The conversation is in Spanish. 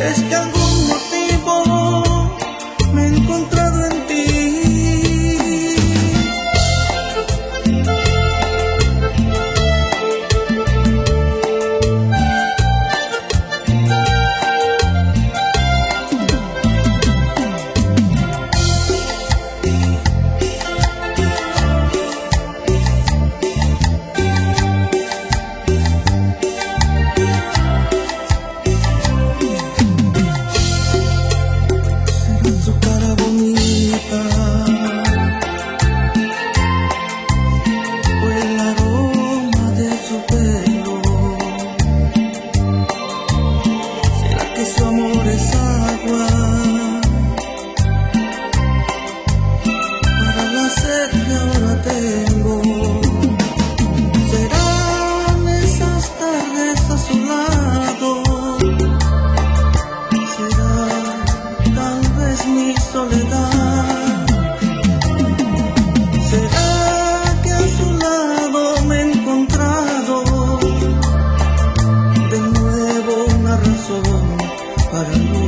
Es que algún motivo me he encontrado en ti. Su cara bonita o el aroma de su pelo. ¿Será que su amor es agua para la sed que ahora tengo? ¿Serán esas tardes a su lado? ¿Será tal vez mi soledad? ¿Será que a su lado me he encontrado de nuevo una razón para no